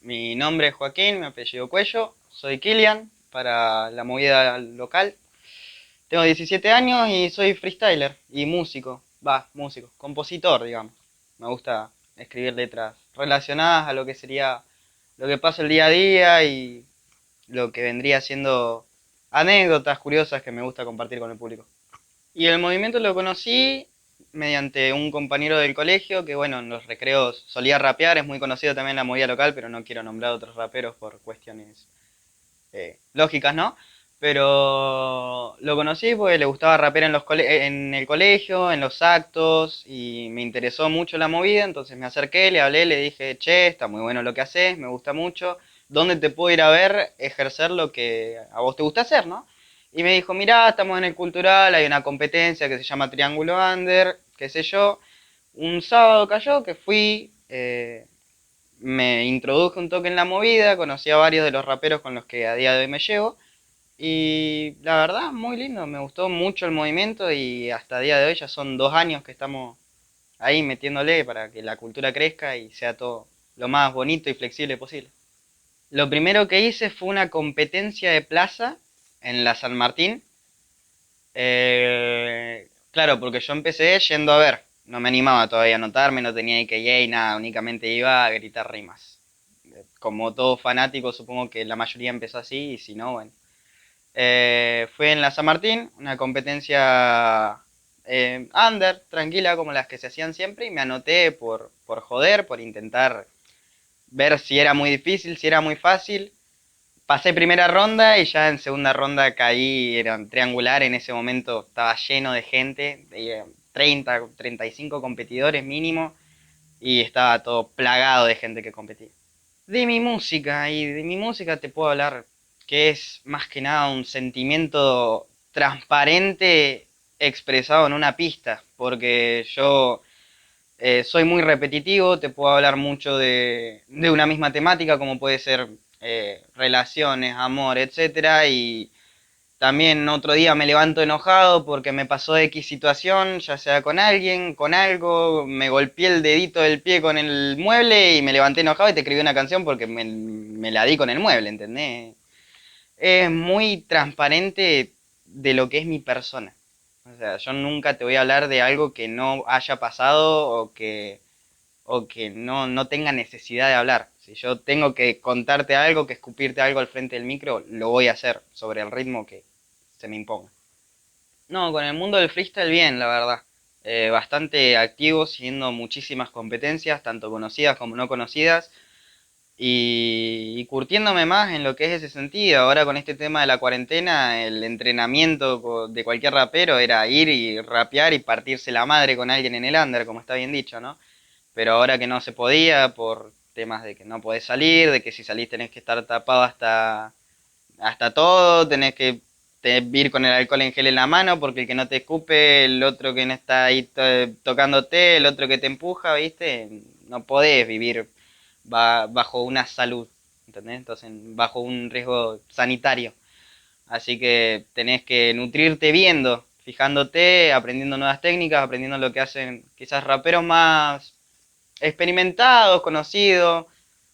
Mi nombre es Joaquín, mi apellido Cuello, soy Kilian para la movida local. Tengo 17 años y soy freestyler y músico, músico, compositor, digamos. Me gusta escribir letras relacionadas a lo que sería lo que pasa el día a día y lo que vendría siendo anécdotas curiosas que me gusta compartir con el público. Y el movimiento lo conocí mediante un compañero del colegio que, bueno, en los recreos solía rapear, es muy conocido también en la movida local, pero no quiero nombrar a otros raperos por cuestiones lógicas, ¿no? Pero lo conocí porque le gustaba rapear en el colegio, en los actos, y me interesó mucho la movida, entonces me acerqué, le hablé, le dije, che, está muy bueno lo que haces, me gusta mucho, ¿dónde te puedo ir a ver ejercer lo que a vos te gusta hacer, ¿no? Y me dijo, mirá, estamos en el cultural, hay una competencia que se llama Triángulo Under, qué sé yo. Un sábado cayó que fui, me introduje un toque en la movida, conocí a varios de los raperos con los que a día de hoy me llevo. Y la verdad, muy lindo, me gustó mucho el movimiento y hasta el día de hoy ya son 2 años que estamos ahí metiéndole para que la cultura crezca y sea todo lo más bonito y flexible posible. Lo primero que hice fue una competencia de plaza en la San Martín. Claro, porque yo empecé yendo a ver, no me animaba todavía a anotarme, no tenía IKEA y nada, únicamente iba a gritar rimas. Como todo fanático, supongo que la mayoría empezó así y si no, bueno. Fue en la San Martín, una competencia under, tranquila, como las que se hacían siempre, y me anoté por joder, por intentar ver si era muy difícil, si era muy fácil. Pasé primera ronda y ya en segunda ronda caí, era un triangular, en ese momento estaba lleno de gente, 30, 35 competidores mínimo, y estaba todo plagado de gente que competía. De mi música te puedo hablar que es más que nada un sentimiento transparente expresado en una pista, porque yo soy muy repetitivo, te puedo hablar mucho de una misma temática, como puede ser relaciones, amor, etcétera, y también otro día me levanto enojado porque me pasó X situación, ya sea con alguien, con algo, me golpeé el dedito del pie con el mueble y me levanté enojado y te escribí una canción porque me la di con el mueble, ¿entendés? Es muy transparente de lo que es mi persona. O sea, yo nunca te voy a hablar de algo que no haya pasado o que no tenga necesidad de hablar. Si yo tengo que contarte algo, que escupirte algo al frente del micro, lo voy a hacer sobre el ritmo que se me imponga. No, con el mundo del freestyle bien, la verdad. Bastante activo, siguiendo muchísimas competencias, tanto conocidas como no conocidas, y curtiéndome más en lo que es ese sentido. Ahora con este tema de la cuarentena, el entrenamiento de cualquier rapero era ir y rapear y partirse la madre con alguien en el under, como está bien dicho, ¿no? Pero ahora que no se podía por temas de que no podés salir, de que si salís tenés que estar tapado hasta todo, tenés que ir con el alcohol en gel en la mano porque el que no te escupe, el otro que no está ahí tocándote, el otro que te empuja, ¿viste? No podés vivir bajo una salud, ¿entendés? Entonces, bajo un riesgo sanitario. Así que tenés que nutrirte viendo, fijándote, aprendiendo nuevas técnicas, aprendiendo lo que hacen quizás raperos más experimentados, conocidos,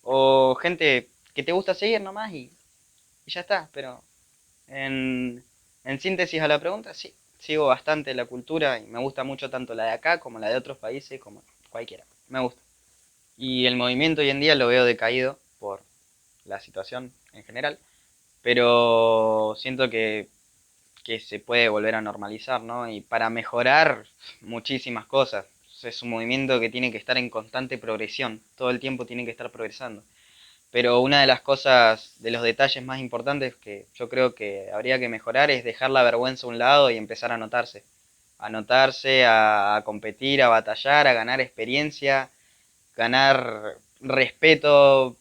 o gente que te gusta seguir nomás y ya está. Pero en síntesis a la pregunta, sí, sigo bastante la cultura y me gusta mucho tanto la de acá como la de otros países, como cualquiera. Me gusta. Y el movimiento hoy en día lo veo decaído por la situación en general, pero siento que se puede volver a normalizar, ¿no? Y para mejorar muchísimas cosas. Es un movimiento que tiene que estar en constante progresión, todo el tiempo tiene que estar progresando. Pero una de las cosas, de los detalles más importantes que yo creo que habría que mejorar es dejar la vergüenza a un lado y empezar a anotarse. A anotarse, a competir, a batallar, a ganar experiencia, ganar respeto,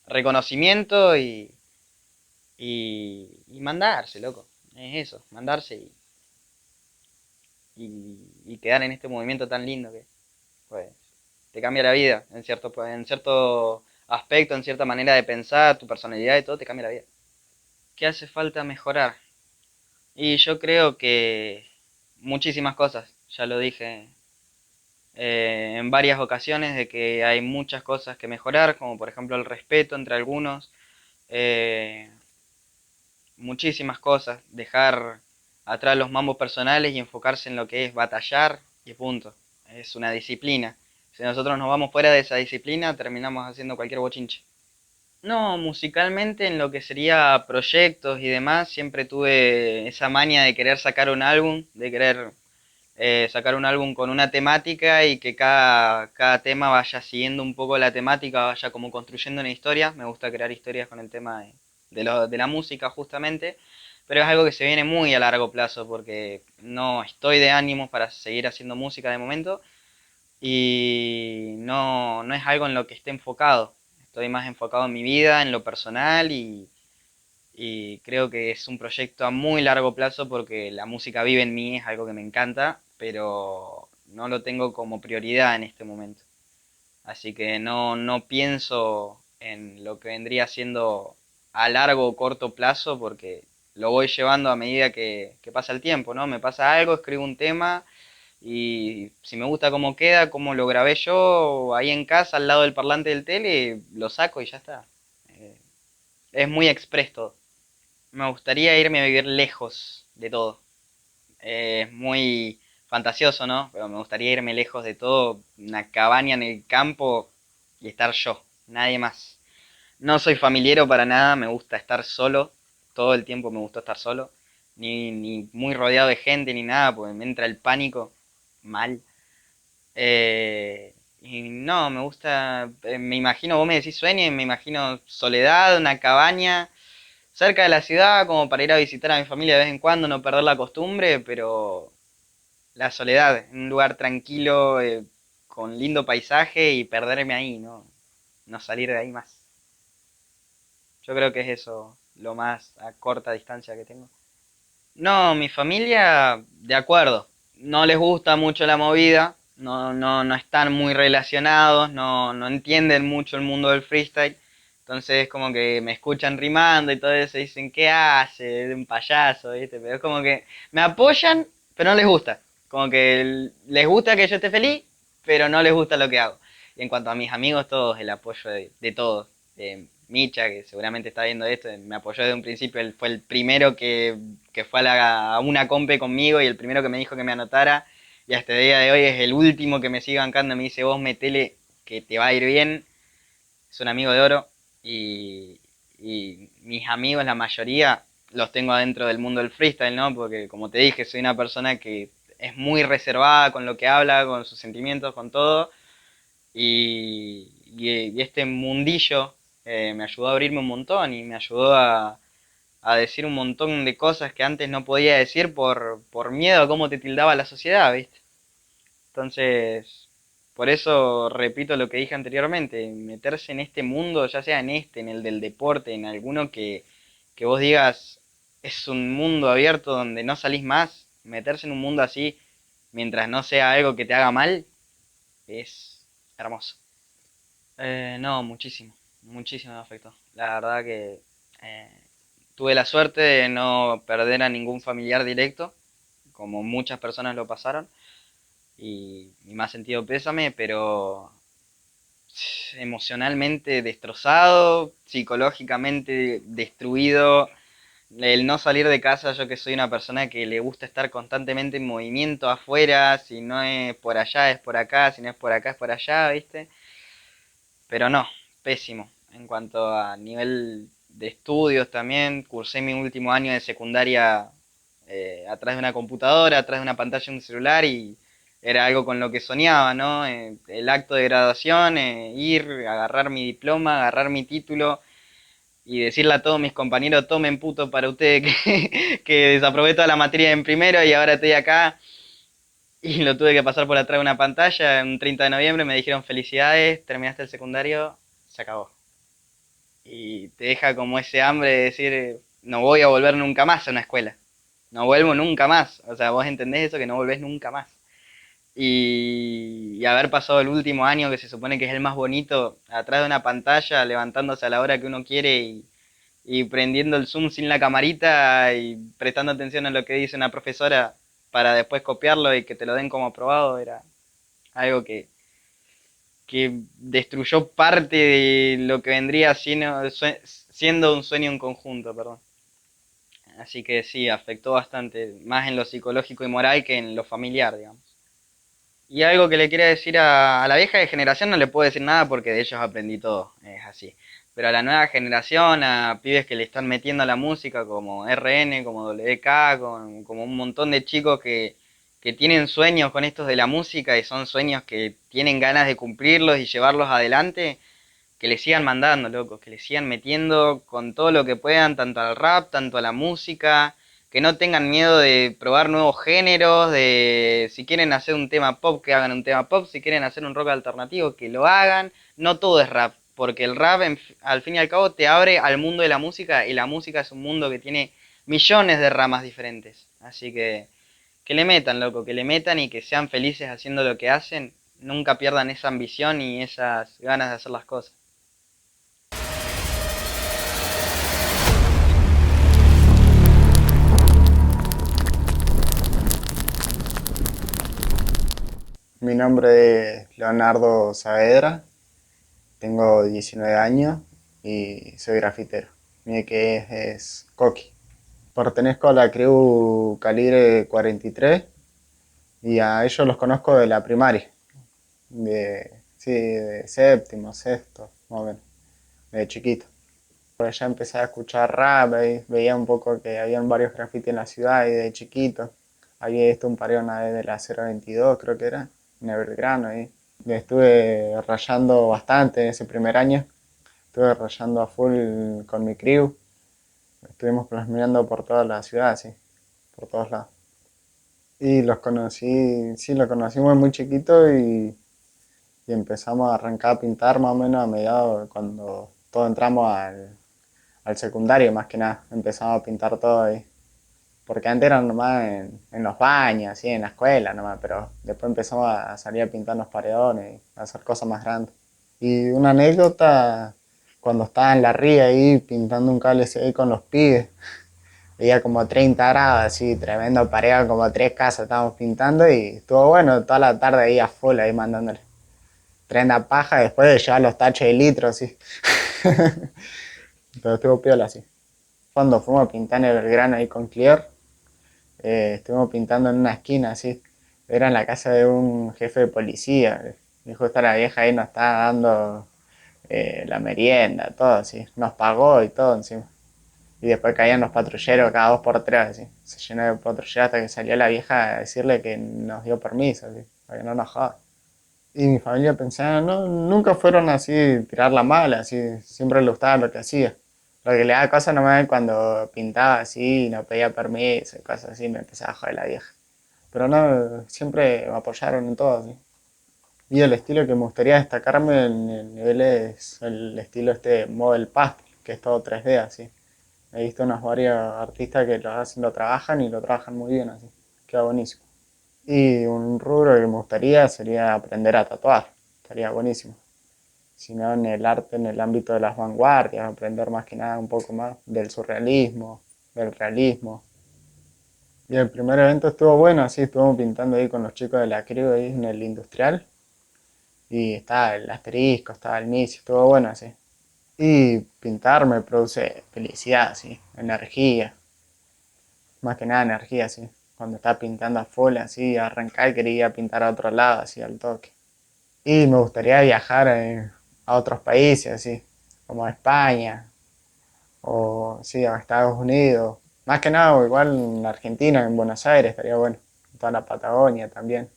reconocimiento y mandarse, loco. Es eso, mandarse y quedar en este movimiento tan lindo que pues, te cambia la vida en cierto aspecto, en cierta manera de pensar, tu personalidad y todo te cambia la vida. ¿Qué hace falta mejorar? Y yo creo que muchísimas cosas, ya lo dije en varias ocasiones de que hay muchas cosas que mejorar, como por ejemplo el respeto entre algunos, eh, muchísimas cosas, dejar atrás los mambos personales y enfocarse en lo que es batallar y punto. Es una disciplina. Si nosotros nos vamos fuera de esa disciplina, terminamos haciendo cualquier bochinche. No, musicalmente en lo que sería proyectos y demás, siempre tuve esa maña de querer sacar un álbum, de querer sacar un álbum con una temática y que cada tema vaya siguiendo un poco la temática, vaya como construyendo una historia. Me gusta crear historias con el tema de la música justamente, pero es algo que se viene muy a largo plazo porque no estoy de ánimos para seguir haciendo música de momento y no es algo en lo que esté enfocado. Estoy más enfocado en mi vida, en lo personal y creo que es un proyecto a muy largo plazo porque la música vive en mí, es algo que me encanta, pero no lo tengo como prioridad en este momento. Así que no pienso en lo que vendría siendo a largo o corto plazo porque lo voy llevando a medida que pasa el tiempo, ¿no? Me pasa algo, escribo un tema y si me gusta cómo queda, cómo lo grabé yo ahí en casa al lado del parlante del tele, lo saco y ya está. Eh, es muy express todo. Me gustaría irme a vivir lejos de todo. Es muy fantasioso, ¿no? Pero me gustaría irme lejos de todo, una cabaña en el campo y estar yo, nadie más. No soy familiero para nada, me gusta estar solo, todo el tiempo me gustó estar solo, ni muy rodeado de gente ni nada, porque me entra el pánico mal. Y no, me gusta, me imagino, vos me decís sueño y me imagino soledad, una cabaña cerca de la ciudad como para ir a visitar a mi familia de vez en cuando, no perder la costumbre, pero la soledad, en un lugar tranquilo, con lindo paisaje y perderme ahí, no salir de ahí más. Yo creo que es eso lo más a corta distancia que tengo. No, mi familia, de acuerdo, no les gusta mucho la movida, no están muy relacionados, no entienden mucho el mundo del freestyle, entonces como que me escuchan rimando y todo eso, y dicen, ¿qué hace? De un payaso, ¿viste? Pero es como que me apoyan, pero no les gusta, como que les gusta que yo esté feliz, pero no les gusta lo que hago. Y en cuanto a mis amigos, todos, el apoyo de todos. Micha, que seguramente está viendo esto, me apoyó desde un principio, él fue el primero que fue a una compe conmigo y el primero que me dijo que me anotara. Y hasta el día de hoy es el último que me sigue bancando. Me dice, vos metele que te va a ir bien. Es un amigo de oro. Y, y mis amigos, la mayoría, los tengo adentro del mundo del freestyle, ¿no? Porque como te dije, soy una persona que es muy reservada con lo que habla, con sus sentimientos, con todo. Y este mundillo me ayudó a abrirme un montón y me ayudó a decir un montón de cosas que antes no podía decir por miedo a cómo te tildaba la sociedad, ¿viste? Entonces, por eso repito lo que dije anteriormente, meterse en este mundo, ya sea en este, en el del deporte, en alguno que vos digas es un mundo abierto donde no salís más, meterse en un mundo así mientras no sea algo que te haga mal, es hermoso. No, muchísimo, muchísimo me afectó. La verdad que eh, tuve la suerte de no perder a ningún familiar directo, como muchas personas lo pasaron, y me ha sentido pésame, pero emocionalmente destrozado, psicológicamente destruido, el no salir de casa, yo que soy una persona que le gusta estar constantemente en movimiento afuera, si no es por allá es por acá, si no es por acá es por allá, ¿viste? Pero no, pésimo. En cuanto a nivel de estudios también, cursé mi último año de secundaria atrás de una computadora, atrás de una pantalla de un celular y era algo con lo que soñaba, ¿no? El acto de graduación, ir, agarrar mi diploma, agarrar mi título y decirle a todos mis compañeros, tomen puto para ustedes que desaprobé toda la materia en primero y ahora estoy acá y lo tuve que pasar por atrás de una pantalla. Un 30 de noviembre me dijeron felicidades, terminaste el secundario, se acabó. Y te deja como ese hambre de decir, no voy a volver nunca más a una escuela. No vuelvo nunca más. O sea, vos entendés eso que no volvés nunca más. Y haber pasado el último año, que se supone que es el más bonito, atrás de una pantalla, levantándose a la hora que uno quiere y prendiendo el Zoom sin la camarita y prestando atención a lo que dice una profesora para después copiarlo y que te lo den como aprobado, era algo que destruyó parte de lo que vendría siendo un sueño en conjunto, perdón. Así que sí, afectó bastante, más en lo psicológico y moral que en lo familiar, digamos. Y algo que le quería decir a la vieja generación no le puedo decir nada porque de ellos aprendí todo, es así. Pero a la nueva generación, a pibes que le están metiendo a la música como RN, como WK, como un montón de chicos que tienen sueños con estos de la música y son sueños que tienen ganas de cumplirlos y llevarlos adelante, que le sigan mandando, locos, que le sigan metiendo con todo lo que puedan, tanto al rap, tanto a la música, que no tengan miedo de probar nuevos géneros, de si quieren hacer un tema pop, que hagan un tema pop, si quieren hacer un rock alternativo, que lo hagan. No todo es rap, porque el rap al fin y al cabo te abre al mundo de la música y la música es un mundo que tiene millones de ramas diferentes. Así que le metan, loco, que le metan y que sean felices haciendo lo que hacen. Nunca pierdan esa ambición y esas ganas de hacer las cosas. Mi nombre es Leonardo Saavedra, tengo 19 años y soy grafitero. Mi que es Coqui. Pertenezco a la crew Calibre 43 y a ellos los conozco de la primaria, sí, de séptimo, sexto, más o menos, de chiquito. Por allá empecé a escuchar rap, veía un poco que habían varios grafitis en la ciudad y de chiquito. Había visto un pareo una vez de la 022, creo que era, en el Belgrano ahí. Me estuve rayando bastante en ese primer año. Estuve rayando a full con mi crew. Estuvimos plasmando por toda la ciudad, sí, por todos lados. Y los conocí, sí, los conocimos muy chiquito y empezamos a arrancar a pintar más o menos a mediados cuando todos entramos al secundario, más que nada. Empezamos a pintar todo ahí. Porque antes era nomás en los baños, así, en la escuela nomás, pero después empezamos a salir a pintar los paredones y a hacer cosas más grandes. Y una anécdota, cuando estaba en la ría ahí pintando un cable CI con los pibes, veía como 30 grados, así, tremendo pareo, como tres casas estábamos pintando y estuvo bueno toda la tarde ahí a full, ahí mandándole. Tremenda paja después de llevar los tachos de litro, así. Pero estuvo piola, así. Cuando fuimos a pintar en el Belgrano ahí con Clear, estuvimos pintando en una esquina, así. Era en la casa de un jefe de policía. Y justo la vieja ahí nos estaba dando la merienda, todo así. Nos pagó y todo encima. Y después caían los patrulleros cada dos por tres, así. Se llenó de patrulleros hasta que salió la vieja a decirle que nos dio permiso, así, para que no nos joda. Y mi familia pensaba, no, nunca fueron así, tirar la mala, así, siempre le gustaba lo que hacía. Lo que le daba cosa nomás es cuando pintaba así, no pedía permiso y cosas así, me empezaba a joder la vieja. Pero no, siempre me apoyaron en todo, así. Y el estilo que me gustaría destacarme en el nivel es el estilo este Model Pastel, que es todo 3D, así. He visto unos varios artistas que lo hacen, lo trabajan y lo trabajan muy bien, así. Queda buenísimo. Y un rubro que me gustaría sería aprender a tatuar. Estaría buenísimo. Si no, en el arte, en el ámbito de las vanguardias, aprender más que nada un poco más del surrealismo, del realismo. Y el primer evento estuvo bueno, así estuvimos pintando ahí con los chicos de la crew ahí en el industrial. Y estaba el asterisco, estaba el inicio, estuvo bueno así. Y pintar me produce felicidad, así, energía, más que nada energía, así. Cuando estaba pintando a full, así, arrancar quería pintar a otro lado, así, al toque. Y me gustaría viajar a otros países, así, como a España, o sí, a Estados Unidos. Más que nada, igual en Argentina, en Buenos Aires, estaría bueno. En toda la Patagonia también.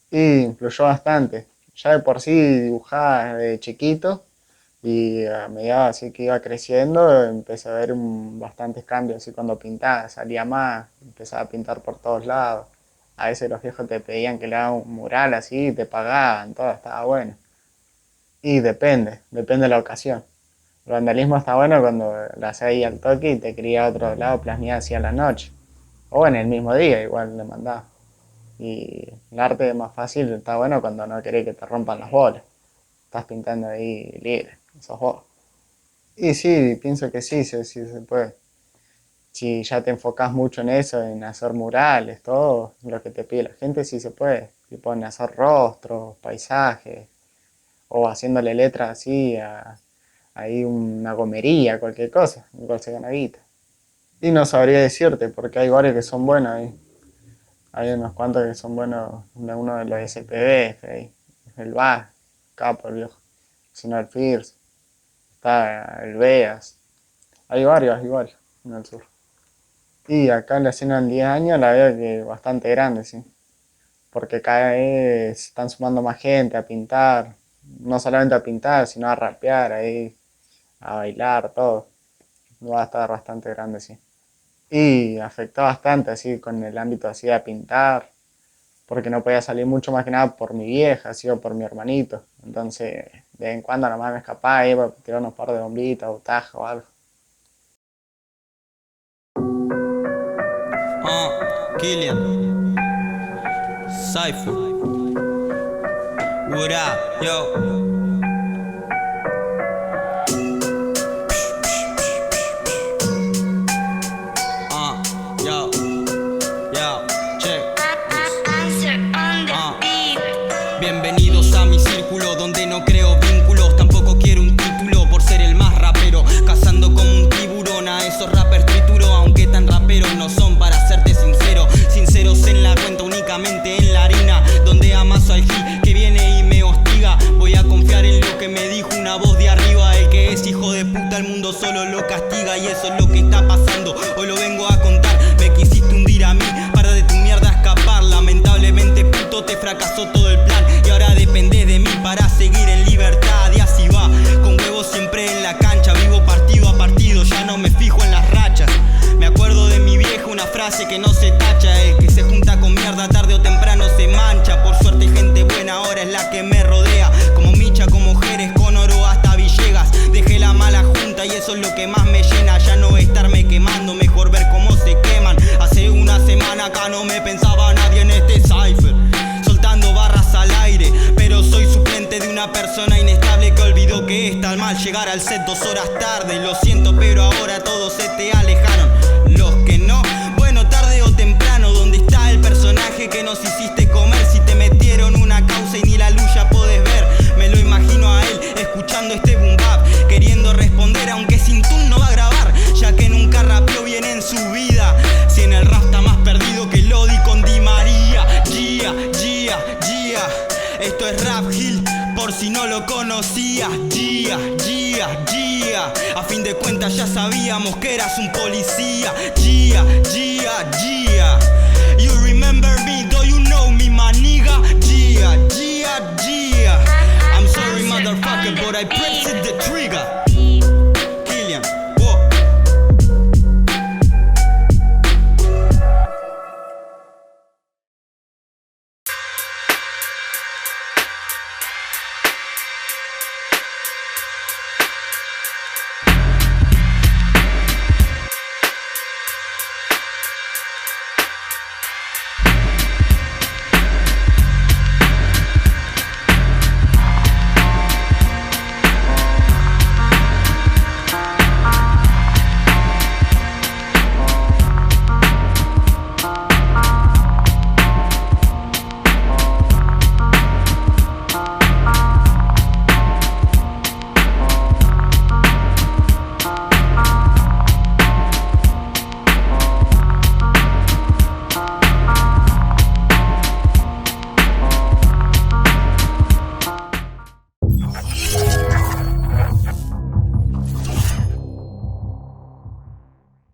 Y influyó bastante. Ya de por sí dibujaba de chiquito y a medida así que iba creciendo empecé a ver bastantes cambios. Así cuando pintaba salía más, empezaba a pintar por todos lados. A veces los viejos te pedían que le haga un mural así y te pagaban, todo estaba bueno. Y depende de la ocasión. El vandalismo está bueno cuando lo haces ahí al toque y te quería a otro lado plasmear así a la noche. O en el mismo día, igual le mandás. Y el arte es más fácil, está bueno cuando no querés que te rompan las bolas. Estás pintando ahí libre, sos vos. Y sí, pienso que sí, sí, sí se puede. Si ya te enfocas mucho en eso, en hacer murales, todo lo que te pide la gente, sí se puede. y pone a hacer rostros, paisajes, o haciéndole letras así a ahí una gomería, cualquier cosa, igual se gana guita. Y no sabría decirte, porque hay varios que son buenos ahí. Hay unos cuantos que son buenos, uno de los SPBF ahí, el Bass, capo el viejo, sino el Fierce, está el Beas, hay varios en el sur. Y acá en la escena en 10 años la veo que bastante grande, sí. Porque cada vez se están sumando más gente a pintar, no solamente a pintar, sino a rapear ahí, a bailar, todo. Va a estar bastante grande, sí. Y afectó bastante así con el ámbito así de pintar, porque no podía salir mucho más que nada por mi vieja, así o por mi hermanito. Entonces, de vez en cuando nomás me escapaba ahí para tirar unos par de bombitas o taja o algo. Killian, Cypher, what up, yo? Yo, yo, check this. Bienvenidos a mi círculo donde no creo vínculos, tampoco quiero un título por ser el más rapero, cazando como un tiburón a esos rappers trituro, aunque tan raperos no son para serte sincero, sinceros en la cuenta únicamente en la harina, donde amaso al hit que viene y me hostiga, voy a confiar en lo que me dijo una voz de arriba, el que es hijo de puta el mundo solo lo castiga y eso es lo que está pasando, hoy lo vengo a contar, me quisiste hundir a mí para de tu mierda escapar, lamentablemente puto te fracasó todo el plan y ahora depende de mí para seguir en libertad y así va, con huevos siempre en la cancha, vivo partido a partido, ya no me fijo en las rachas, me acuerdo de mi vieja una frase que no se tacha, el que se junta con mierda tarde o temprano se mancha, por suerte gente buena ahora es la que me rodea, como Micha, como Jerez, con oro hasta Villegas, dejé la mala junta y eso es lo que más me llena, ya no estarme quemando, mejor ver cómo se queman, hace una semana acá no me pensaba nadie en este cypher, soltando barras al aire, pero soy suplente de una persona inestable que olvidó que está mal llegar al set 2 horas tarde, lo siento pero ahora todos se te alejaron, los que no, bueno tarde o temprano, ¿dónde está el personaje que nos hiciste comer? Si te metieron una causa y ni la luz ya podés ver, me lo imagino a él escuchando este boom bap, queriendo responder aunque sin tune no va a grabar, ya que nunca rapeó bien en su vida, si en el rap está más perdido que Lodi con Di María, Gia, esto es Rap Hill, por si no lo conocías, Gia, a fin de cuentas ya sabíamos que eras un policía, Gia, you remember me.